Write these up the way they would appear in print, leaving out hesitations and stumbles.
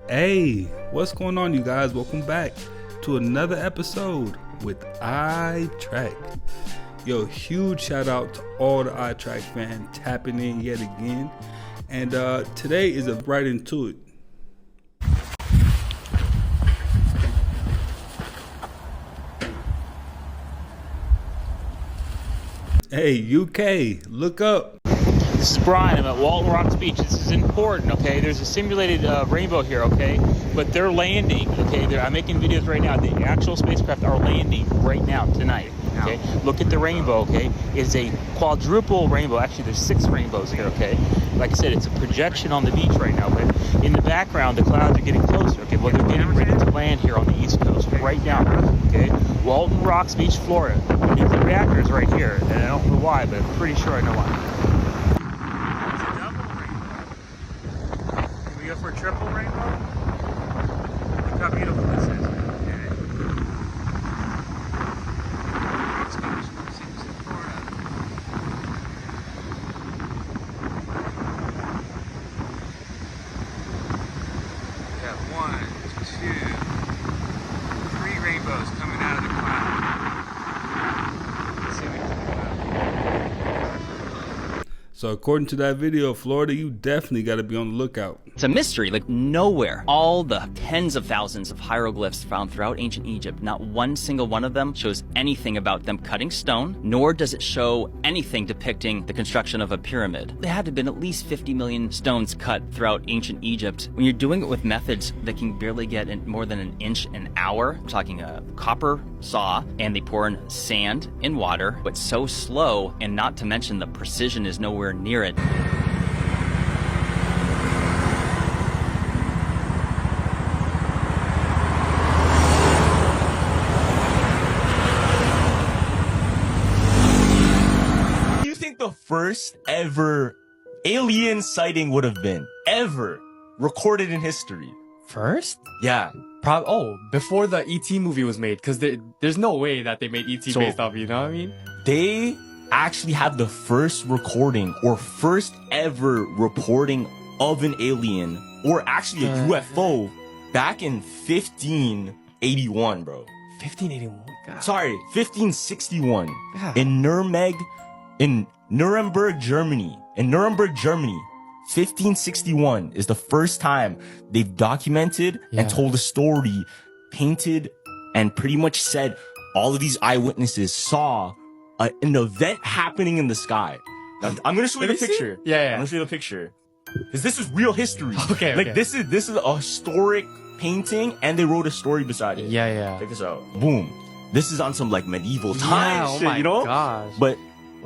Hey, what's going on, you guys? Welcome back to another episode with iTrack. Yo, huge shout out to all the iTrack fans tapping in yet again. And today is a right into it. Hey, UK, look up. This is Brian. I'm at Walton Rocks Beach. This is important, okay? There's a simulated rainbow here, okay? But they're landing, okay? I'm making videos right now. The actual spacecraft are landing right now, tonight, okay? Look at the rainbow, okay? It's a quadruple rainbow. Actually, there's 6 rainbows here, okay? Like I said, it's a projection on the beach right now, but in the background, the clouds are getting closer, okay? Well, they're getting ready to land here on the East Coast right now, okay? Walton Rocks Beach, Florida. The nuclear reactor is right here, and I don't know why, but I'm pretty sure I know why. For triple rainbow? Look how beautiful this is. Okay. Rocks Beach, seems in Florida. We got 1, 2, 3 rainbows coming out of the cloud. Let's see what we can do. So according to that video, Florida, you definitely got to be on the lookout. It's a mystery, like nowhere. All the tens of thousands of hieroglyphs found throughout ancient Egypt, not one single one of them shows anything about them cutting stone, nor does it show anything depicting the construction of a pyramid. There had to have been at least 50 million stones cut throughout ancient Egypt. When you're doing it with methods that can barely get in more than an inch an hour, I'm talking a copper saw, and they pour in sand and water, but so slow, and not to mention the precision is nowhere near it. The first ever alien sighting would have been ever recorded in history? First? Yeah. Before the E.T. movie was made, because there's no way that they made E.T. based off, you know what I mean? They actually have the first recording or first ever reporting of an alien or actually a UFO back in 1581, bro. 1581? God. Sorry, 1561 God. in Nuremberg, Germany. In Nuremberg, Germany, 1561 is the first time they've documented and told a story, painted, and pretty much said all of these eyewitnesses saw an event happening in the sky. Now, I'm gonna show you the picture. Yeah. I'm gonna show you the picture. Because this is real history. Okay. Like, this is a historic painting, and they wrote a story beside it. Yeah. Check this out. Boom. This is on some, like, medieval times oh shit, my you know? gosh. But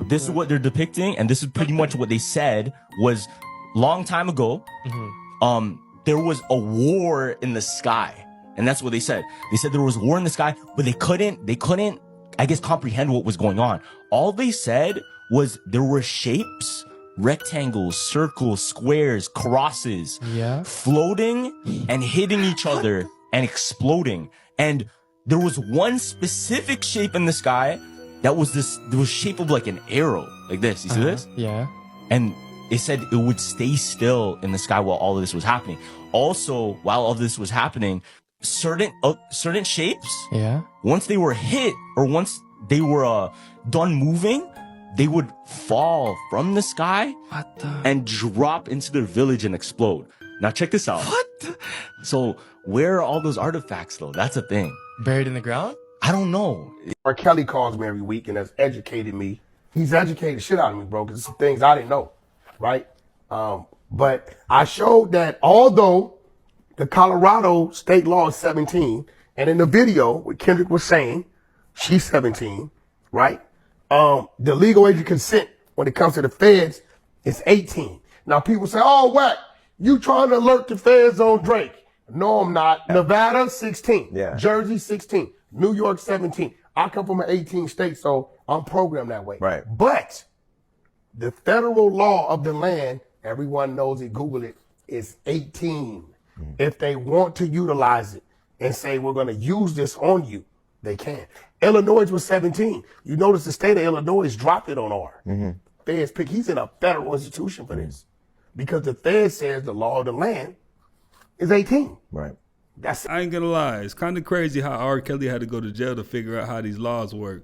this is what they're depicting, and this is pretty much what they said was long time ago. There was a war in the sky, and that's what they said. They said there was a war in the sky, but they couldn't, I guess, comprehend what was going on. All they said was there were shapes, rectangles, circles, squares, crosses, floating and hitting each other and exploding. And there was one specific shape in the sky that was there was shape of like an arrow, like this. You see this? Yeah. And it said it would stay still in the sky while all of this was happening. Also, while all of this was happening, certain shapes, once they were hit or once they were done moving, they would fall from the sky and drop into their village and explode. Now check this out. What? So where are all those artifacts though? That's a thing. Buried in the ground? I don't know. R. Kelly calls me every week and has educated me. He's educated the shit out of me, bro, because some things I didn't know, right? But I showed that although the Colorado state law is 17, and in the video, what Kendrick was saying, she's 17, right? The legal age of consent when it comes to the feds is 18. Now people say, oh, whack, you trying to alert the feds on Drake. No, I'm not. Yeah. Nevada, 16. Yeah. Jersey, 16. New York, 17. I come from an 18 state, so I'm programmed that way. Right. But the federal law of the land, everyone knows it, Google it, is 18. If they want to utilize it and say, we're going to use this on you, they can. Illinois was 17. You notice the state of Illinois dropped it on R. Feds pick, he's in a federal institution for this. Because the Fed says the law of the land is 18. Right. That's I ain't gonna lie, it's kind of crazy how R. Kelly had to go to jail to figure out how these laws work.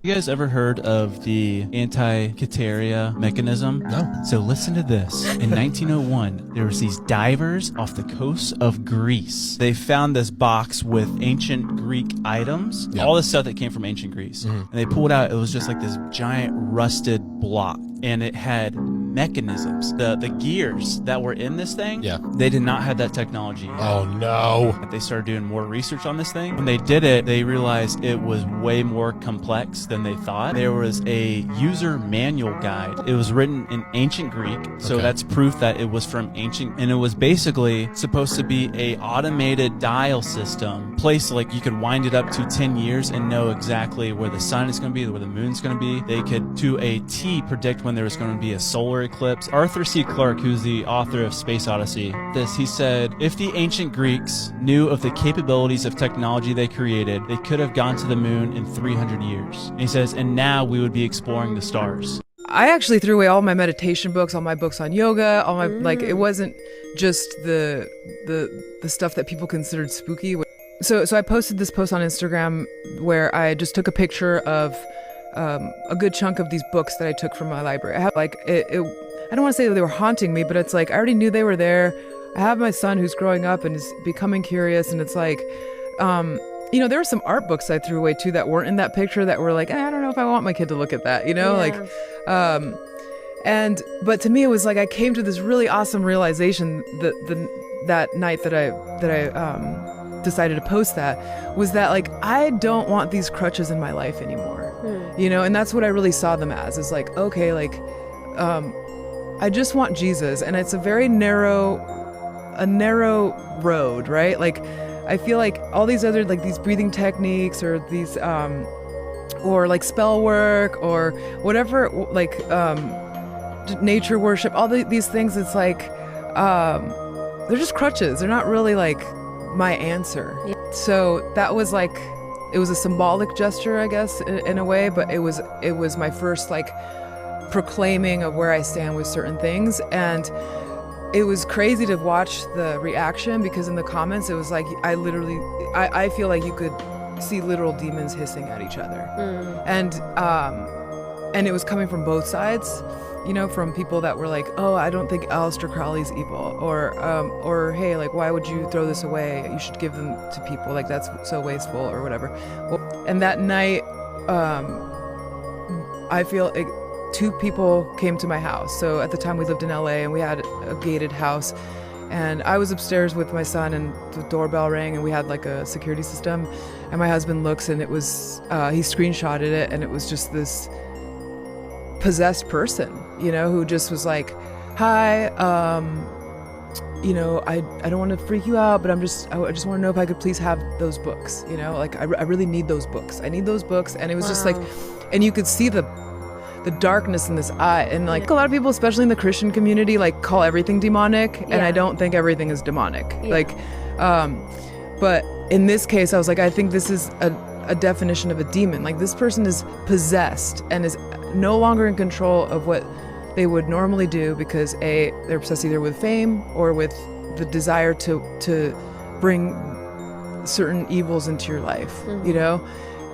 You guys ever heard of the Antikythera mechanism? No. So listen to this. In 1901, there was these divers off the coast of Greece. They found this box with ancient Greek items, all the stuff that came from ancient Greece. And they pulled out, it was just like this giant rusted block. And it had mechanisms. The gears that were in this thing, they did not have that technology yet. Oh no. They started doing more research on this thing. When they did it, they realized it was way more complex than they thought. There was a user manual guide. It was written in ancient Greek, so that's proof that it was from ancient, and it was basically supposed to be a automated dial system, place like you could wind it up to 10 years and know exactly where the sun is going to be, where the moon's going to be. They could, to a T, predict when there was going to be a solar eclipse. Arthur C. Clarke, who's the author of Space Odyssey, he said, if the ancient Greeks knew of the capabilities of technology they created, they could have gone to the moon in 300 years. And he says, and now we would be exploring the stars. I actually threw away all my meditation books, all my books on yoga, all my like. It wasn't just the stuff that people considered spooky. So I posted this post on Instagram where I just took a picture of a good chunk of these books that I took from my library. I have like it I don't want to say that they were haunting me, but it's like I already knew they were there. I have my son who's growing up and is becoming curious, and it's like, you know, there were some art books I threw away too that weren't in that picture that were like, I don't know if I want my kid to look at that, you know, like, but to me it was like I came to this really awesome realization that night that I decided to post that, was that like I don't want these crutches in my life anymore, you know, and that's what I really saw them as, is like, okay, like I just want Jesus, and it's a very narrow road, right? Like I feel like all these other, like these breathing techniques or these or like spell work or whatever, like nature worship, all these things, it's like they're just crutches. They're not really like my answer. So that was like, it was a symbolic gesture, I guess, in a way, but it was my first like proclaiming of where I stand with certain things. And it was crazy to watch the reaction, because in the comments it was like I feel like you could see literal demons hissing at each other. And it was coming from both sides, you know, from people that were like, oh, I don't think Aleister Crowley's evil, or hey, like, why would you throw this away? You should give them to people, like that's so wasteful, or whatever. And that night I feel two people came to my house. So at the time we lived in LA and we had a gated house, and I was upstairs with my son and the doorbell rang and we had like a security system, and my husband looks and it was, he screenshotted it, and it was just this possessed person, you know, who just was like, hi, you know, I don't want to freak you out, but I just want to know if I could please have those books, you know, like I really need those books. I need those books. And it was just like, and you could see the darkness in this eye, and like a lot of people, especially in the Christian community, like call everything demonic, and I don't think everything is demonic. Like but in this case I was like, I think this is a definition of a demon. Like this person is possessed and is no longer in control of what they would normally do, because they're obsessed either with fame or with the desire to bring certain evils into your life, you know.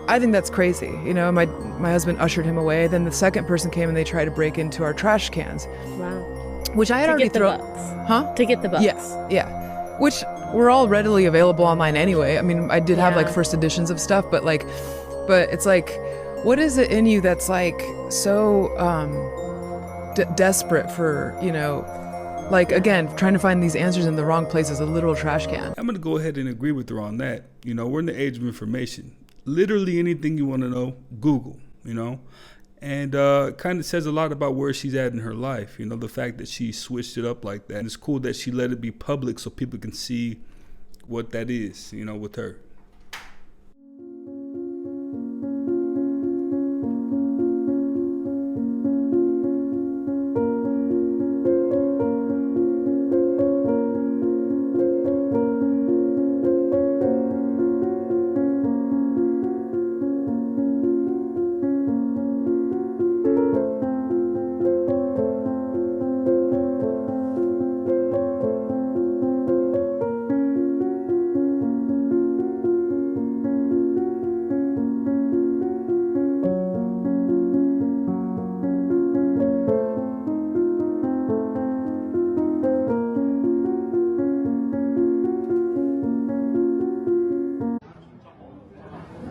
I think that's crazy. You know, my husband ushered him away. Then the second person came and they tried to break into our trash cans. Wow. Which I had already thrown. To get the books. Yes. Yeah. Which were all readily available online anyway. I mean, I did have like first editions of stuff, but it's like, what is it in you that's like so desperate for, you know, like, again, trying to find these answers in the wrong places, a literal trash can. I'm going to go ahead and agree with her on that. You know, we're in the age of information. Literally anything you want to know, Google, you know, and kind of says a lot about where she's at in her life. You know, the fact that she switched it up like that. And it's cool that she let it be public so people can see what that is, you know, with her.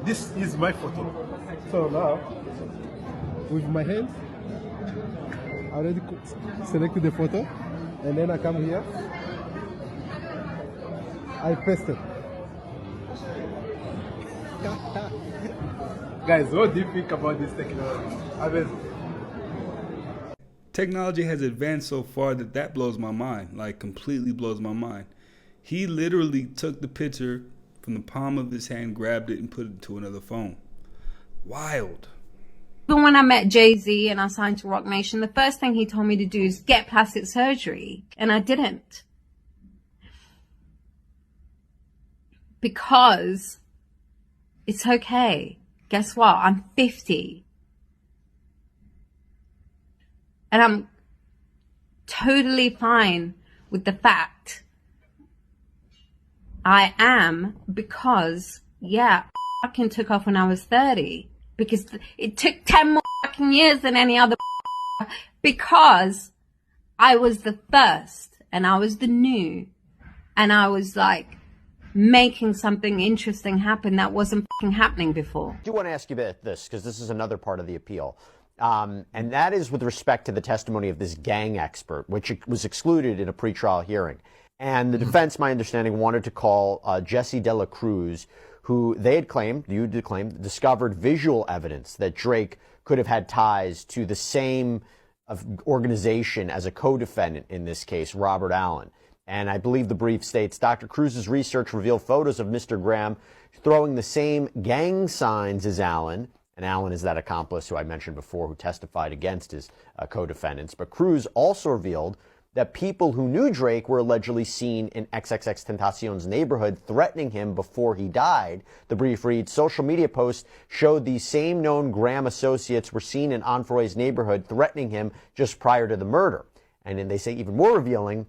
This is my photo. So now, with my hand, I already selected the photo, and then I come here, I paste it. Guys, what do you think about this technology? I mean, technology has advanced so far that blows my mind, like completely blows my mind. He literally took the picture from the palm of his hand, grabbed it, and put it into another phone. Wild. Even when I met Jay-Z and I signed to Rock Nation, the first thing he told me to do is get plastic surgery, and I didn't. Because it's okay. Guess what? I'm 50. And I'm totally fine with the fact I am, because, yeah, I fucking took off when I was 30. Because it took 10 more fucking years than any other, because I was the first and I was the new and I was like making something interesting happen that wasn't fucking happening before. I do want to ask you about this, because this is another part of the appeal. And that is with respect to the testimony of this gang expert, which was excluded in a pretrial hearing. And the defense, my understanding, wanted to call Jesse De La Cruz, who they had claimed, you did claim, discovered visual evidence that Drake could have had ties to the same organization as a co-defendant in this case, Robert Allen. And I believe the brief states, Dr. Cruz's research revealed photos of Mr. Graham throwing the same gang signs as Allen. And Allen is that accomplice who I mentioned before who testified against his co-defendants. But Cruz also revealed that people who knew Drake were allegedly seen in XXXTentacion's neighborhood threatening him before he died. The brief reads, social media posts showed these same known Graham associates were seen in Onfroy's neighborhood threatening him just prior to the murder. And then they say even more revealing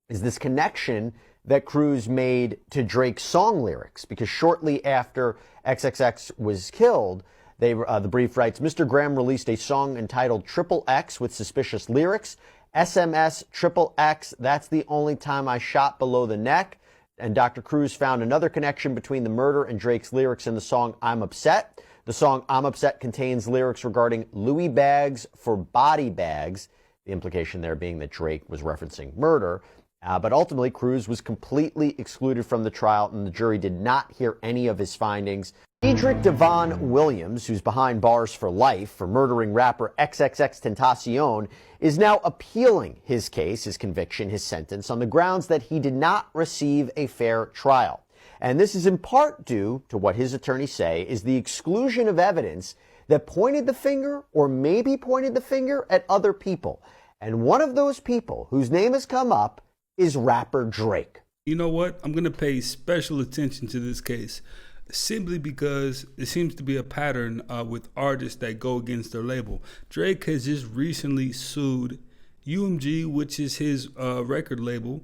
is this connection that Cruz made to Drake's song lyrics, because shortly after XXX was killed, the brief writes, Mr. Graham released a song entitled Triple X with suspicious lyrics. SMS Triple X, that's the only time I shot below the neck. And Dr. Cruz found another connection between the murder and Drake's lyrics in the song I'm Upset. The song I'm Upset contains lyrics regarding Louis bags for body bags, the implication there being that Drake was referencing murder. But ultimately, Cruz was completely excluded from the trial, and the jury did not hear any of his findings. Cedric Devon Williams, who's behind bars for life for murdering rapper XXXTentacion, is now appealing his case, his conviction, his sentence, on the grounds that he did not receive a fair trial. And this is in part due to what his attorneys say is the exclusion of evidence that pointed the finger, or maybe pointed the finger, at other people. And one of those people whose name has come up is rapper Drake. You know what? I'm going to pay special attention to this case, simply because it seems to be a pattern with artists that go against their label. Drake has just recently sued UMG, which is his record label.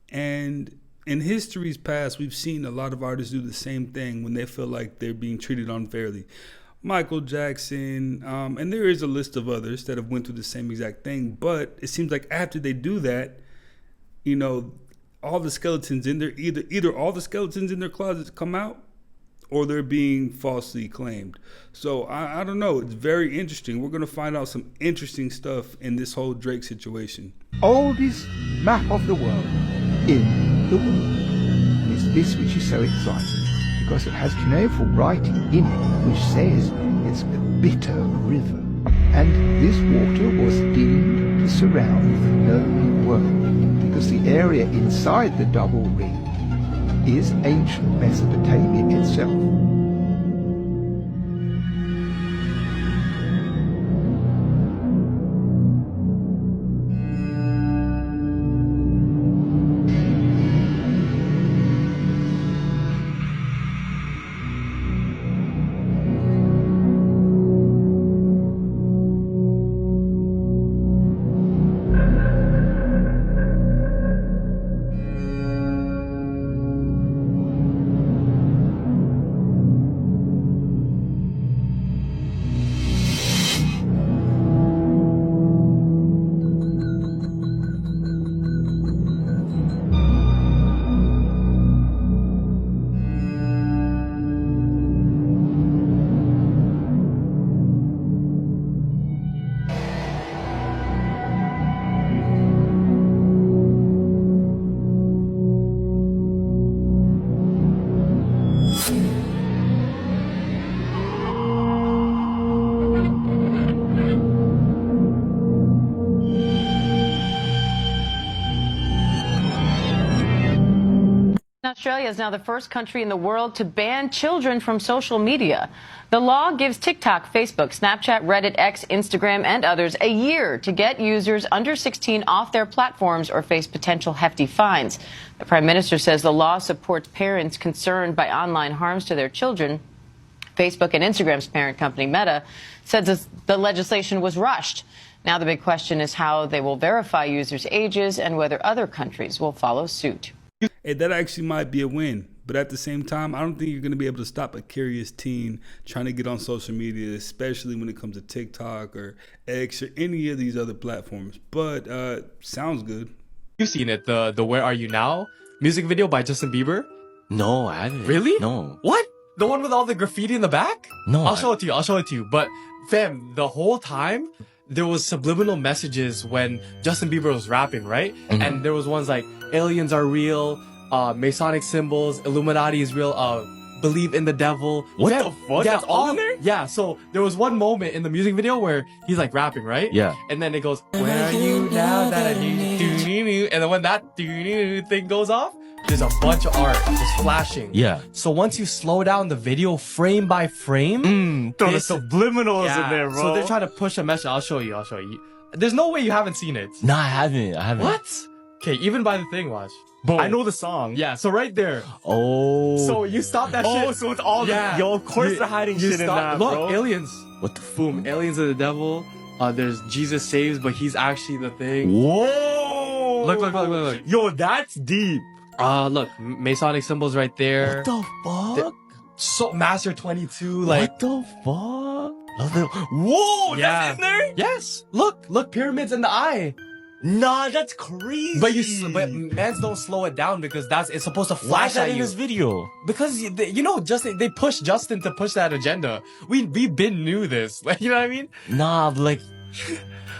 And in history's past, we've seen a lot of artists do the same thing when they feel like they're being treated unfairly. Michael Jackson, and there is a list of others that have went through the same exact thing. But it seems like after they do that, you know, all the skeletons in there, either all the skeletons in their closets come out, or they're being falsely claimed. So I don't know. It's very interesting. We're going to find out some interesting stuff in this whole Drake situation. Oldest map of the world in the world is this, which is so exciting because it has cuneiform writing in it which says it's a bitter river. And this water was deemed to surround the known world because the area inside the double ring is ancient Mesopotamia itself. Australia is now the first country in the world to ban children from social media. The law gives TikTok, Facebook, Snapchat, Reddit, X, Instagram, and others a year to get users under 16 off their platforms or face potential hefty fines. The Prime Minister says the law supports parents concerned by online harms to their children. Facebook and Instagram's parent company, Meta, says the legislation was rushed. Now the big question is how they will verify users' ages and whether other countries will follow suit. Hey, that actually might be a win. But at the same time, I don't think you're going to be able to stop a curious teen trying to get on social media, especially when it comes to TikTok or X or any of these other platforms. But sounds good. You've seen it, the Where Are You Now music video by Justin Bieber? No, I haven't. Really? No. What? The one with all the graffiti in the back? No. I'll show it to you. But fam, the whole time there was subliminal messages when Justin Bieber was rapping, right? Mhm. And there was ones like aliens are real, Masonic symbols, Illuminati is real, believe in the devil. What Fam, the fuck? Yeah, That's all in there? Yeah, so there was one moment in the music video where he's like rapping, right? Yeah. And then it goes, where are you now that I need you? And then when that thing goes off, there's a bunch of art just flashing. Yeah. So once you slow down the video frame by frame, Throw the this- subliminals in there, bro. So they're trying to push a message. I'll show you. There's no way you haven't seen it. Nah, I haven't. What? Okay, even by the thing, watch. Boom. I know the song. Yeah, so right there. Oh. So you stop that shit. Oh, so it's all Yeah. Yo, of course they're hiding shit in that, Look, bro. aliens. What the fuck? Boom, aliens are the devil. There's Jesus saves, but he's actually the thing. Whoa. Look. Yo, that's deep. Look, Masonic symbols right there. What the fuck? So Master 22, like. What the fuck? Whoa, that's in there? Yes. Look, pyramids in the eye. Nah, that's crazy. But mans don't slow it down because it's supposed to Why flash is that at in you. this video? Because Justin, they pushed Justin to push that agenda. We been knew this. Like, you know what I mean? Nah, but like,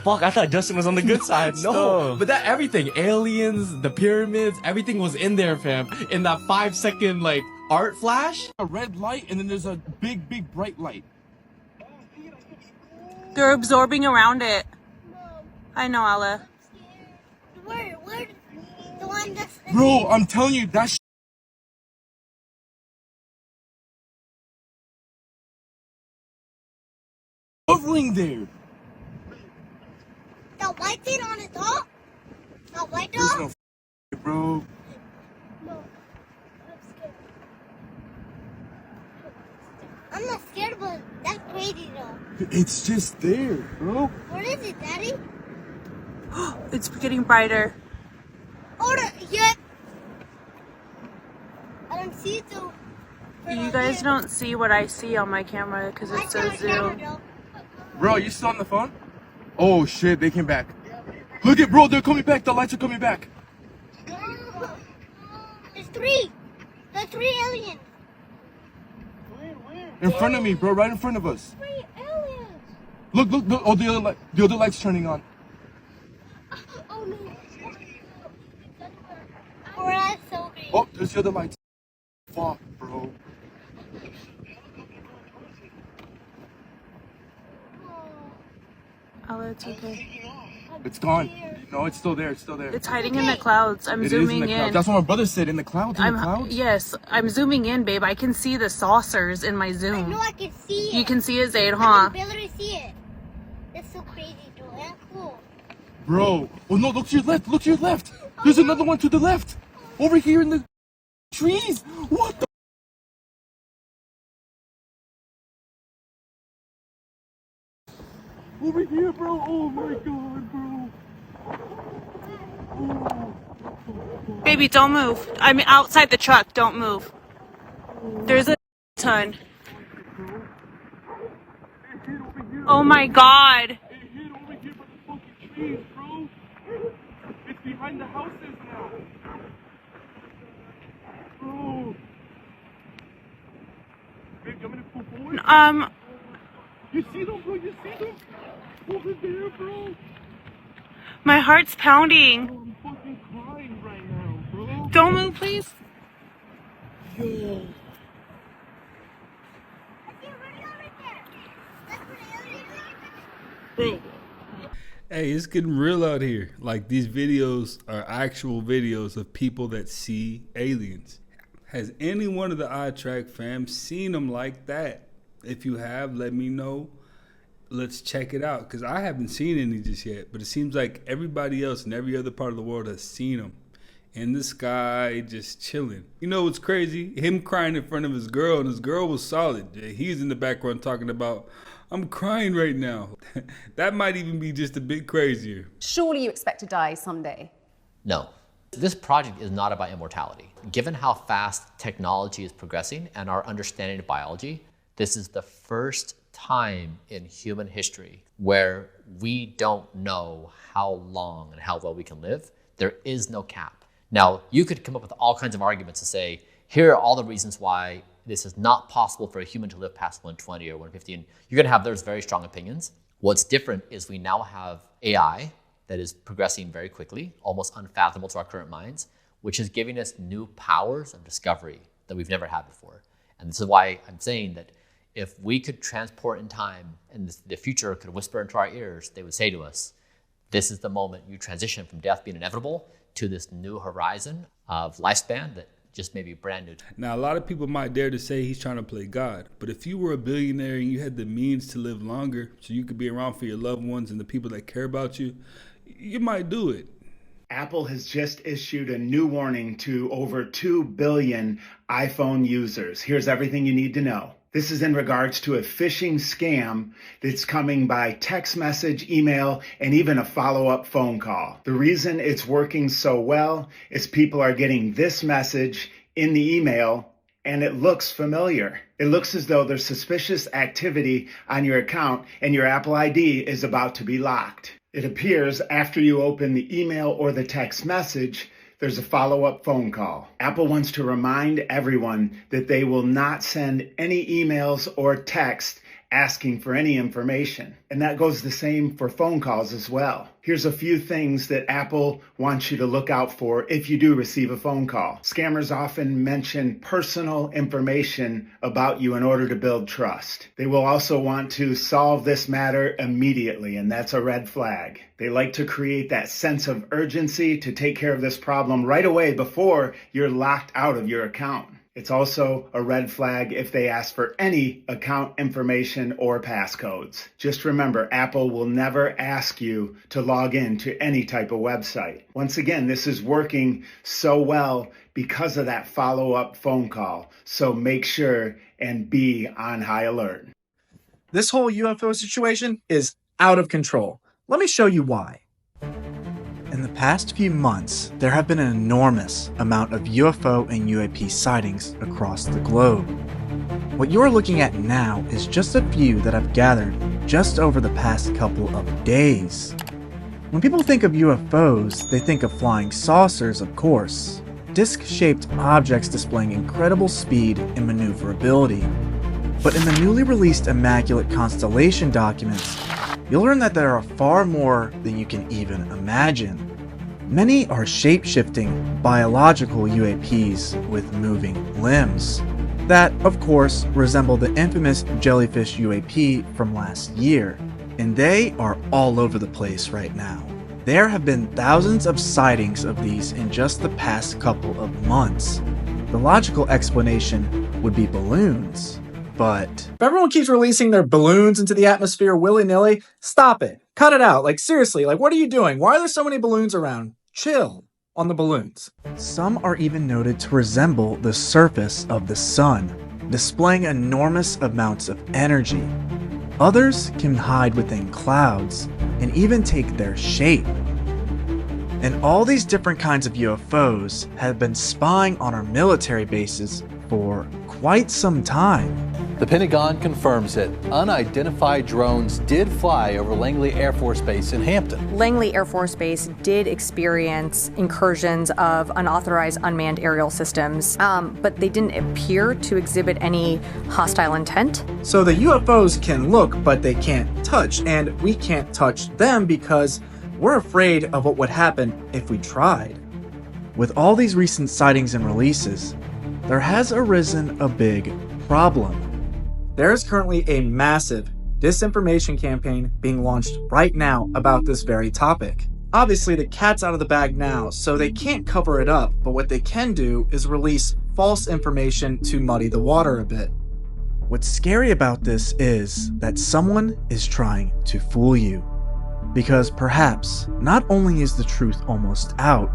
fuck, I thought Justin was on the good side. No, but that everything, aliens, the pyramids, everything was in there, fam. In that 5-second like art flash. A red light and then there's a big bright light. They're absorbing around it. I know, Ella. Where? The one that's... Bro, I'm telling you, that hovering there. The white thing on it, dog? The white There's dog? no bro. No. I'm not scared, but that's crazy, though. It's just there, bro. What is it, Daddy? It's getting brighter. Oh, yeah. I don't see it, though. You guys don't see what I see on my camera because it's so zoomed. Bro, you still on the phone? Oh shit, they came back. Look at bro, they're coming back. The lights are coming back. There's three. There's 3 aliens. In front of me, bro, right in front of us. 3 aliens. Look. Oh, the other light's turning on. Oh no. Oh, that's so big. Oh, there's the other lights. Fuck, bro. Ella, it's okay. It's gone. No, it's still there. It's still there. It's hiding in the clouds. I'm It is in zooming the clouds. in. That's what my brother said. In the clouds. In the clouds. Yes, I'm zooming in, babe. I can see the saucers in my zoom. I know I can see it. You can see it, Zaid, I huh? can barely see it. That's so crazy, dude. That's cool. Bro. Oh no, look to your left. Look to your left. There's another one to the left. Over here in the trees. What the? Over here, bro. Oh my god, bro. Baby, don't move. I'm outside the truck. Don't move. There's a ton. Oh my god. It hit over here by the fucking trees, bro. It's behind the houses now. Bro. Babe, you want me to pull forward? You see them, bro? You see them? Over there, bro. My heart's pounding. I'm fucking crying right now, bro. Don't move, please. Yo. Bro. Hey, it's getting real out here. Like, these videos are actual videos of people that see aliens. Has any one of the iTrack fam seen them like that? If you have, let me know. Let's check it out, because I haven't seen any just yet, but it seems like everybody else in every other part of the world has seen them in the sky, just chilling. You know what's crazy? Him crying in front of his girl, and his girl was solid. He's in the background talking about, I'm crying right now. That might even be just a bit crazier. Surely you expect to die someday. No. This project is not about immortality. Given how fast technology is progressing and our understanding of biology, this is the first time in human history where we don't know how long and how well we can live. There is no cap. Now, you could come up with all kinds of arguments to say, here are all the reasons why this is not possible for a human to live past 120 or 150. And you're going to have those very strong opinions. What's different is we now have AI that is progressing very quickly, almost unfathomable to our current minds, which is giving us new powers of discovery that we've never had before. And this is why I'm saying that if we could transport in time and the future could whisper into our ears, they would say to us, this is the moment you transition from death being inevitable to this new horizon of lifespan that just may be brand new. Now, a lot of people might dare to say he's trying to play God, but if you were a billionaire and you had the means to live longer so you could be around for your loved ones and the people that care about you, you might do it. Apple has just issued a new warning to over 2 billion iPhone users. Here's everything you need to know. This is in regards to a phishing scam that's coming by text message, email, and even a follow-up phone call. The reason it's working so well is people are getting this message in the email and it looks familiar. It looks as though there's suspicious activity on your account and your Apple ID is about to be locked. It appears after you open the email or the text message, there's a follow-up phone call. Apple wants to remind everyone that they will not send any emails or text asking for any information. And that goes the same for phone calls as well. Here's a few things that Apple wants you to look out for if you do receive a phone call. Scammers often mention personal information about you in order to build trust. They will also want to solve this matter immediately, and that's a red flag. They like to create that sense of urgency to take care of this problem right away before you're locked out of your account. It's also a red flag if they ask for any account information or passcodes. Just remember, Apple will never ask you to log in to any type of website. Once again, this is working so well because of that follow-up phone call. So make sure and be on high alert. This whole UFO situation is out of control. Let me show you why. In the past few months, there have been an enormous amount of UFO and UAP sightings across the globe. What you're looking at now is just a few that I've gathered just over the past couple of days. When people think of UFOs, they think of flying saucers, of course, disc-shaped objects displaying incredible speed and maneuverability. But in the newly released Immaculate Constellation documents, you'll learn that there are far more than you can even imagine. Many are shape-shifting biological UAPs with moving limbs that, of course, resemble the infamous jellyfish UAP from last year, and they are all over the place right now. There have been thousands of sightings of these in just the past couple of months. The logical explanation would be balloons. But if everyone keeps releasing their balloons into the atmosphere willy-nilly, stop it. Cut it out. Like, seriously, like, what are you doing? Why are there so many balloons around? Chill on the balloons. Some are even noted to resemble the surface of the sun, displaying enormous amounts of energy. Others can hide within clouds and even take their shape. And all these different kinds of UFOs have been spying on our military bases for quite some time. The Pentagon confirms that unidentified drones did fly over Langley Air Force Base in Hampton. Langley Air Force Base did experience incursions of unauthorized unmanned aerial systems, but they didn't appear to exhibit any hostile intent. So the UFOs can look, but they can't touch, and we can't touch them because we're afraid of what would happen if we tried. With all these recent sightings and releases, there has arisen a big problem. There is currently a massive disinformation campaign being launched right now about this very topic. Obviously, the cat's out of the bag now, so they can't cover it up, but what they can do is release false information to muddy the water a bit. What's scary about this is that someone is trying to fool you. Because perhaps not only is the truth almost out,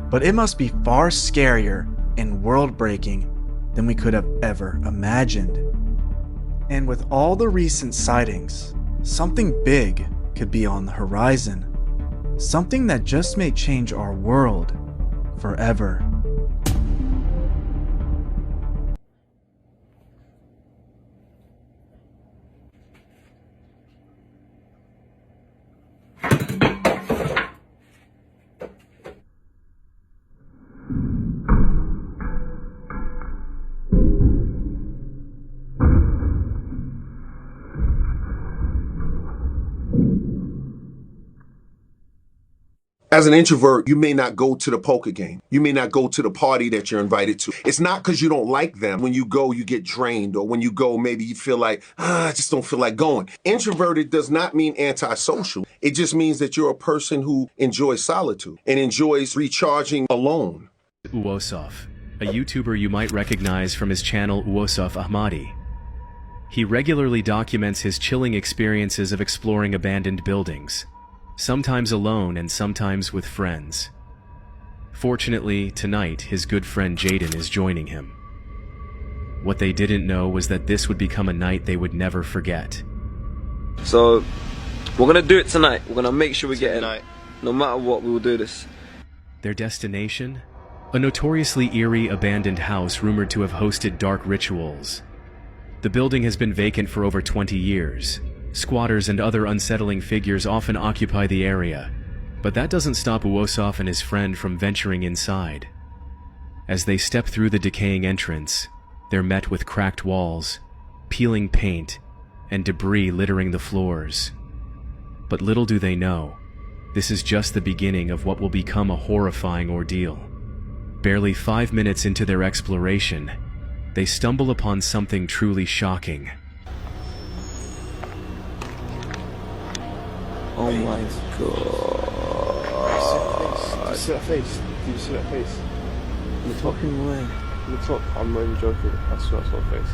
but it must be far scarier and world-breaking than we could have ever imagined. And with all the recent sightings, something big could be on the horizon. Something that just may change our world forever. As an introvert, you may not go to the poker game. You may not go to the party that you're invited to. It's not because you don't like them. When you go, you get drained. Or when you go, maybe you feel like, I just don't feel like going. Introverted does not mean antisocial. It just means that you're a person who enjoys solitude and enjoys recharging alone. Uosov, a YouTuber you might recognize from his channel Uosov Ahmadi. He regularly documents his chilling experiences of exploring abandoned buildings, sometimes alone and sometimes with friends. Fortunately, tonight his good friend Jaden is joining him. What they didn't know was that this would become a night they would never forget. So, we're gonna do it tonight. We're gonna make sure we get it. No matter what, we will do this. Their destination? A notoriously eerie abandoned house rumored to have hosted dark rituals. The building has been vacant for over 20 years. Squatters and other unsettling figures often occupy the area, but that doesn't stop Uosov and his friend from venturing inside. As they step through the decaying entrance, they're met with cracked walls, peeling paint, and debris littering the floors. But little do they know, this is just the beginning of what will become a horrifying ordeal. Barely 5 minutes into their exploration, they stumble upon something truly shocking. Oh my god. Do you see that face? Do you see that face? In the fucking way. In the top, I'm not even joking. I swear I saw a face.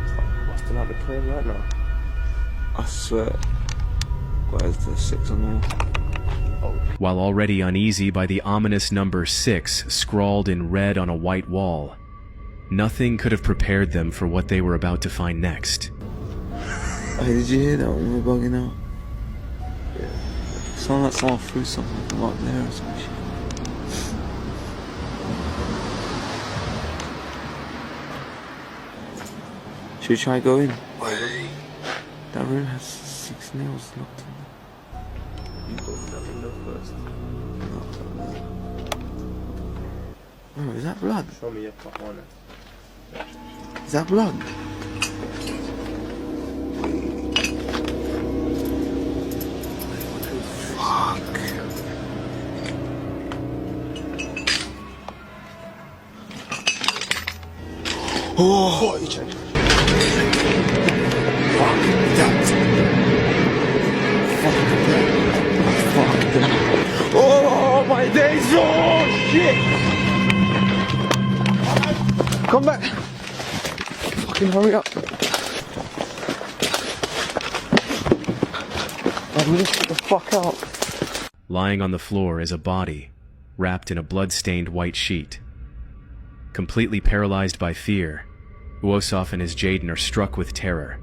It's like busting out the plane right now. I swear. Why is there 6 on there? While already uneasy by the ominous number 6 scrawled in red on a white wall, nothing could have prepared them for what they were about to find next. Hey, did you hear that when we were bugging out? Yeah. Sounded like someone threw something from up there or some shit. Should we try and go in? Wait. That room has 6 nails locked in there. You go to that window first. Bro, is that blood? Show me your cup on it. Is that blood? Fuck. Oh, you check. Fuck that. Fuck that. Oh my days! Oh shit! Come back! Fucking hurry up! I'm gonna get the fuck out. Lying on the floor is a body, wrapped in a blood-stained white sheet. Completely paralyzed by fear, Uosov and his Jaden are struck with terror,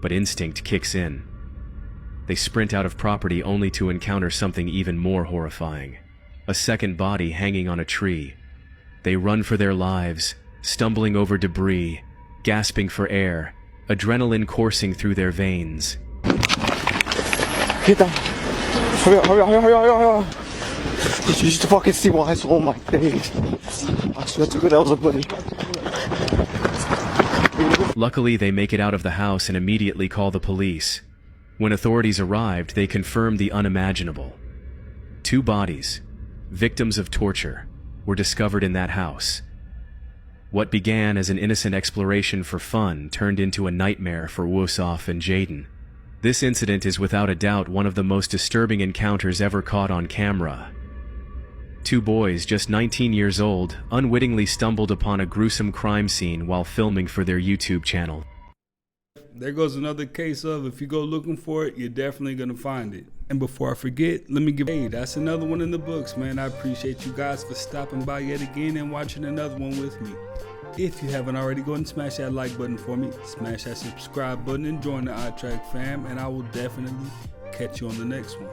but instinct kicks in. They sprint out of property only to encounter something even more horrifying. A second body hanging on a tree. They run for their lives, stumbling over debris, gasping for air, adrenaline coursing through their veins. Get down! Hurry up, hurry up, hurry up, hurry up, hurry up! You should fucking see what I saw. Oh my days. I swear to God, that was a buddy. Luckily, they make it out of the house and immediately call the police. When authorities arrived, they confirmed the unimaginable. 2 bodies, victims of torture, were discovered in that house. What began as an innocent exploration for fun turned into a nightmare for Uosov and Jaden. This incident is without a doubt one of the most disturbing encounters ever caught on camera. 2 boys just 19 years old unwittingly stumbled upon a gruesome crime scene while filming for their YouTube channel. There goes another case of if you go looking for it, you're definitely going to find it. And before I forget, let me give, hey, that's another one in the books, man. I appreciate you guys for stopping by yet again and watching another one with me. If you haven't already, go and smash that like button for me, smash that subscribe button, and join the iTrack fam, and I will definitely catch you on the next one.